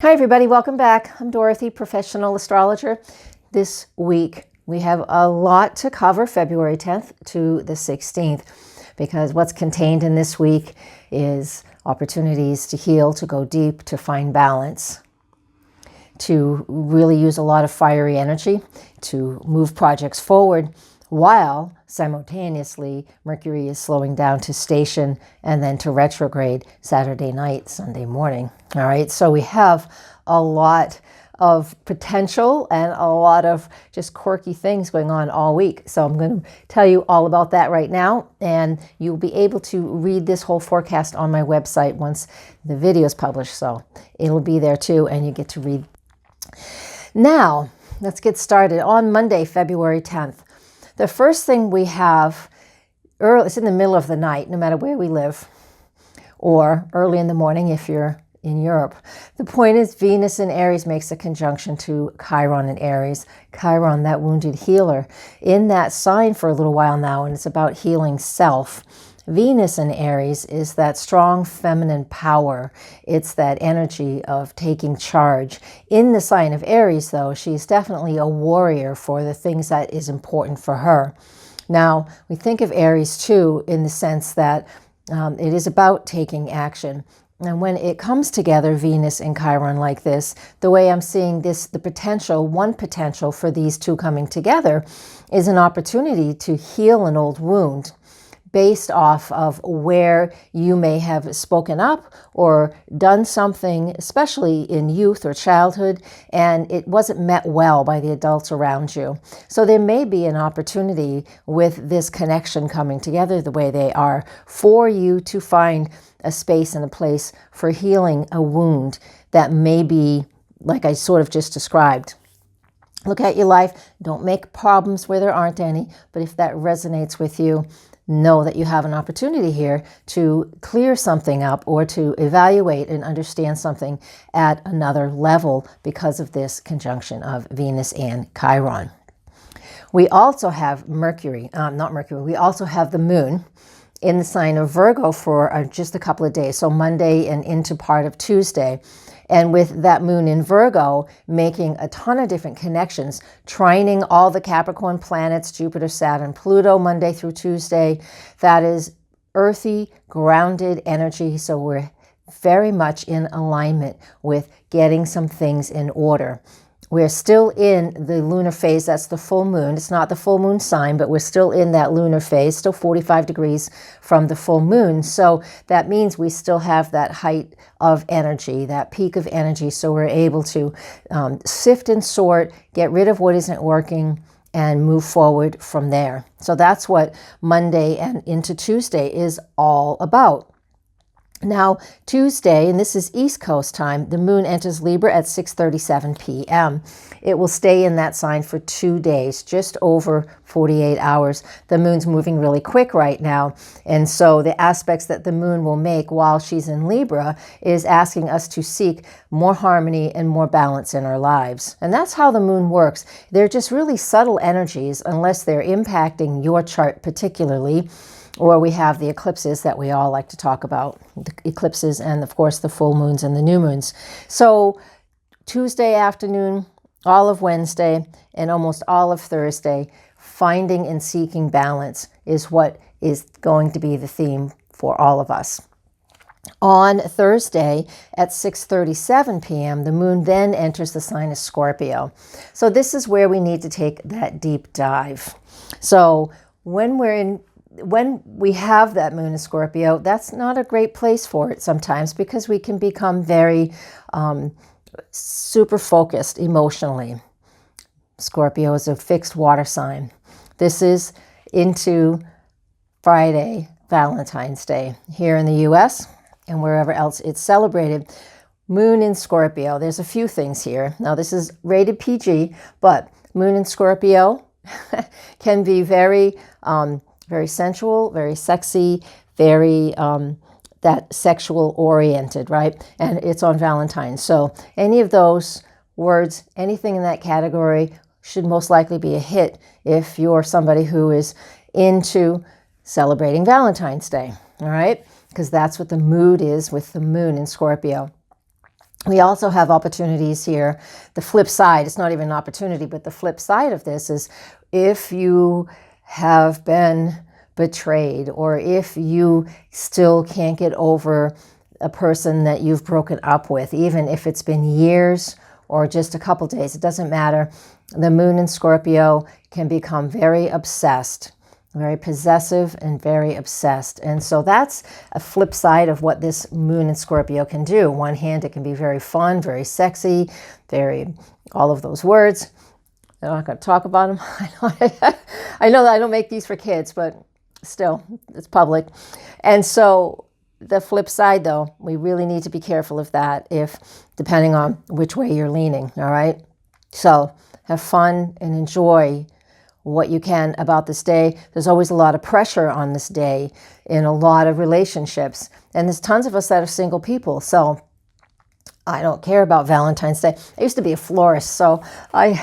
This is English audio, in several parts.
Hi everybody, welcome back. I'm Dorothy, Professional Astrologer. This week we have a lot to cover, February 10th to the 16th, because what's contained in this week is opportunities to heal, to go deep, to find balance, to really use a lot of fiery energy, to move projects forward, while simultaneously Mercury is slowing down to station and then to retrograde Saturday night, Sunday morning. All right, so we have a lot of potential and a lot of just quirky things going on all week. So I'm going to tell you all about that right now, and you'll be able to read this whole forecast on my website once the video is published. So it'll be there too, and you get to read. Now, let's get started. On Monday, February 10th, the first thing we have, it's in the middle of the night, no matter where we live, or early in the morning if you're in Europe. The point is Venus in Aries makes a conjunction to Chiron in Aries. Chiron, that wounded healer, in that sign for a little while now, and it's about healing self. Venus in Aries is that strong feminine power. It's that energy of taking charge. In the sign of Aries, though, she's definitely a warrior for the things that is important for her. Now, we think of Aries, too, in the sense that it is about taking action. And when it comes together, Venus and Chiron like this, the way I'm seeing this, the potential, one potential for these two coming together is an opportunity to heal an old wound, based off of where you may have spoken up or done something, especially in youth or childhood, and it wasn't met well by the adults around you. So there may be an opportunity with this connection coming together the way they are for you to find a space and a place for healing a wound that may be, like I sort of just described. Look at your life. Don't make problems where there aren't any, but if that resonates with you, know that you have an opportunity here to clear something up or to evaluate and understand something at another level because of this conjunction of Venus and Chiron. We also have we also have the moon in the sign of Virgo for just a couple of days, so Monday and into part of Tuesday. And with that moon in Virgo making a ton of different connections, trining all the Capricorn planets, Jupiter, Saturn, Pluto, Monday through Tuesday, that is earthy, grounded energy. So we're very much in alignment with getting some things in order. We're still in the lunar phase. That's the full moon. It's not the full moon sign, but we're still in that lunar phase, still 45 degrees from the full moon. So that means we still have that height of energy, that peak of energy. So we're able to sift and sort, get rid of what isn't working, and move forward from there. So that's what Monday and into Tuesday is all about. Now, Tuesday, and this is East Coast time, the moon enters Libra at 6:37 p.m. It will stay in that sign for 2 days, just over 48 hours. The moon's moving really quick right now, and so the aspects that the moon will make while she's in Libra is asking us to seek more harmony and more balance in our lives. And that's how the moon works. They're just really subtle energies, unless they're impacting your chart particularly. Or we have the eclipses that we all like to talk about, the eclipses and, of course, the full moons and the new moons. So Tuesday afternoon, all of Wednesday, and almost all of Thursday, finding and seeking balance is what is going to be the theme for all of us. On Thursday at 6:37 p.m., the moon then enters the sign of Scorpio. So this is where we need to take that deep dive. So when we have that moon in Scorpio, that's not a great place for it sometimes, because we can become very super focused emotionally. Scorpio is a fixed water sign. This is into Friday, Valentine's Day, here in the U.S. and wherever else it's celebrated. Moon in Scorpio, there's a few things here. Now, this is rated PG, but moon in Scorpio can be very sensual, very sexy, very that sexual oriented, right? And it's on Valentine's. So any of those words, anything in that category should most likely be a hit if you're somebody who is into celebrating Valentine's Day, all right? Because that's what the mood is with the moon in Scorpio. We also have opportunities here. The flip side, it's not even an opportunity, but the flip side of this is if you have been betrayed, or if you still can't get over a person that you've broken up with, even if it's been years or just a couple days, it doesn't matter. The moon in Scorpio can become very obsessed, very possessive and very obsessed. And so that's a flip side of what this moon in Scorpio can do. One hand, it can be very fun, very sexy, very, all of those words. I'm not going to talk about them. I know that I don't make these for kids, but still, it's public. And so the flip side, though, we really need to be careful of that, if depending on which way you're leaning, all right? So have fun and enjoy what you can about this day. There's always a lot of pressure on this day in a lot of relationships. And there's tons of us that are single people. So I don't care about Valentine's Day. I used to be a florist, so my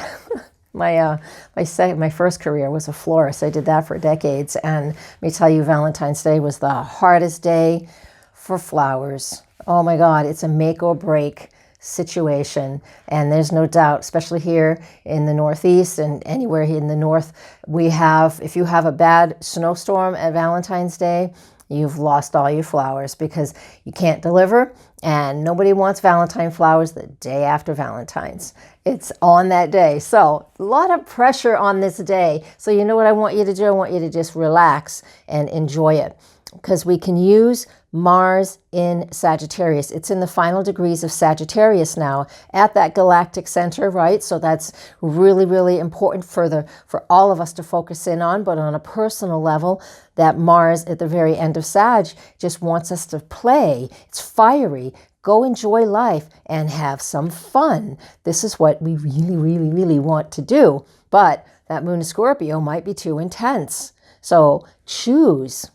first career was a florist. I did that for decades, and let me tell you, Valentine's Day was the hardest day for flowers. Oh my God, it's a make or break situation, and there's no doubt, especially here in the Northeast and anywhere in the North, if you have a bad snowstorm at Valentine's Day, you've lost all your flowers because you can't deliver, and nobody wants Valentine flowers the day after Valentine's. It's on that day. So a lot of pressure on this day. So you know what I want you to do? I want you to just relax and enjoy it, because we can use Mars in Sagittarius. It's in the final degrees of Sagittarius now at that galactic center, right? So that's really, really important for all of us to focus in on. But on a personal level, that Mars at the very end of Sag just wants us to play. It's fiery. Go enjoy life and have some fun. This is what we really, really, really want to do. But that moon in Scorpio might be too intense. So choose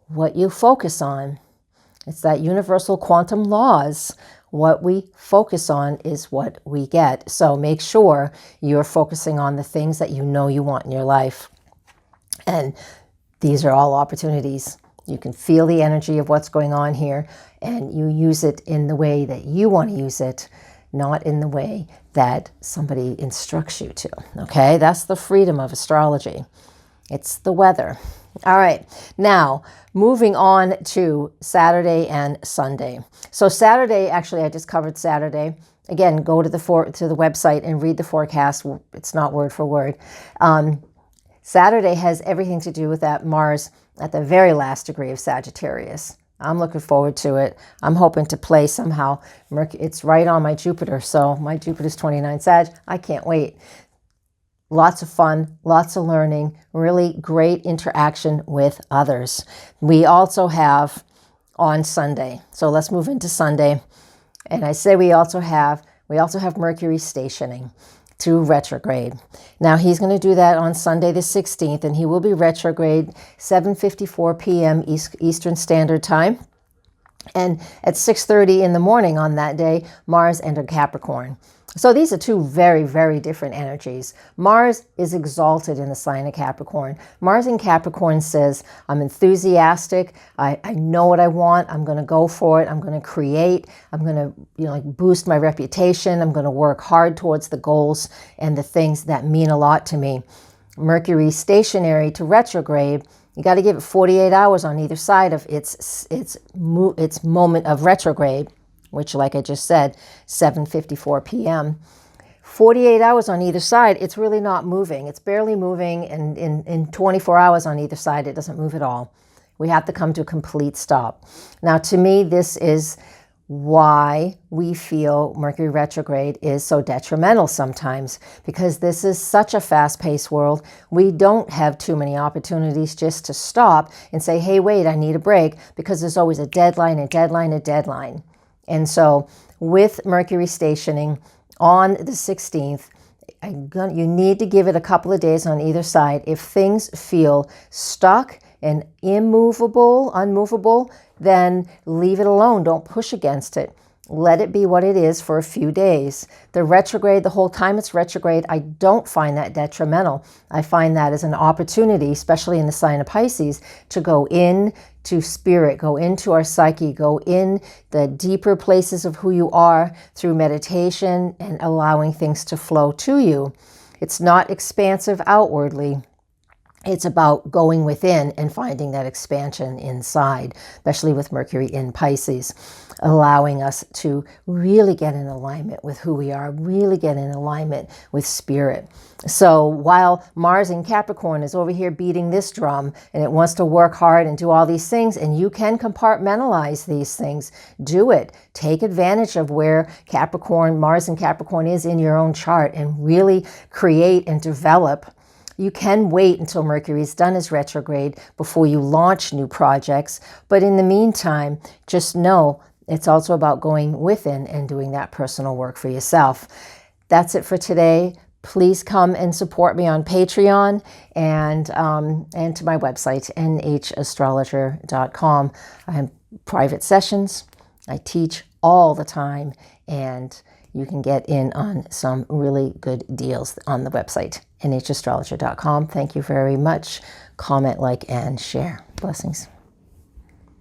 what you focus on. It's that universal quantum laws. What we focus on is what we get. So make sure you're focusing on the things that you know you want in your life. And these are all opportunities. You can feel the energy of what's going on here, and you use it in the way that you want to use it, not in the way that somebody instructs you to. Okay, that's the freedom of astrology. It's the weather. All right, now moving on to Saturday and Sunday. So Saturday, actually, I just covered Saturday. Again, go to the website and read the forecast. It's not word for word. Saturday has everything to do with that Mars at the very last degree of Sagittarius. I'm looking forward to it. I'm hoping to play somehow. It's right on my Jupiter, so my Jupiter's 29 Sag. I can't wait. Lots of fun, lots of learning, really great interaction with others. We also have on Sunday. So let's move into Sunday. And I say we also have Mercury stationing to retrograde. Now he's going to do that on Sunday the 16th, and he will be retrograde 7:54 p.m. Eastern Standard Time. And at 6:30 in the morning on that day, Mars entered Capricorn. So these are two very, very different energies. Mars is exalted in the sign of Capricorn. Mars in Capricorn says, I'm enthusiastic. I know what I want. I'm going to go for it. I'm going to create. I'm going to boost my reputation. I'm going to work hard towards the goals and the things that mean a lot to me. Mercury stationary to retrograde, you got to give it 48 hours on either side of its moment of retrograde, which, like I just said, 7:54 p.m. 48 hours on either side, it's really not moving. It's barely moving, and in 24 hours on either side, it doesn't move at all. We have to come to a complete stop. Now, to me, this is why we feel Mercury retrograde is so detrimental sometimes, because this is such a fast-paced world. We don't have too many opportunities just to stop and say, hey, wait, I need a break, because there's always a deadline, a deadline, a deadline. And so with Mercury stationing on the 16th, you need to give it a couple of days on either side. If things feel stuck and unmovable, then leave it alone. Don't push against it. let it be what it is for a few days. The retrograde, the whole time it's retrograde, I don't find that detrimental. I find that as an opportunity, especially in the sign of Pisces, to go in to spirit, go into our psyche, go in the deeper places of who you are through meditation and allowing things to flow to you. It's not expansive outwardly. It's about going within and finding that expansion inside, especially with Mercury in Pisces, allowing us to really get in alignment with who we are, really get in alignment with spirit. So while Mars in Capricorn is over here beating this drum and it wants to work hard and do all these things, and you can compartmentalize these things, do it. Take advantage of where Capricorn, Mars in Capricorn is in your own chart and really create and develop. You can wait until Mercury is done as retrograde before you launch new projects. But in the meantime, just know it's also about going within and doing that personal work for yourself. That's it for today. Please come and support me on Patreon and to my website, nhastrologer.com. I have private sessions. I teach all the time, and you can get in on some really good deals on the website, nhastrologer.com. Thank you very much. Comment, like, and share. Blessings.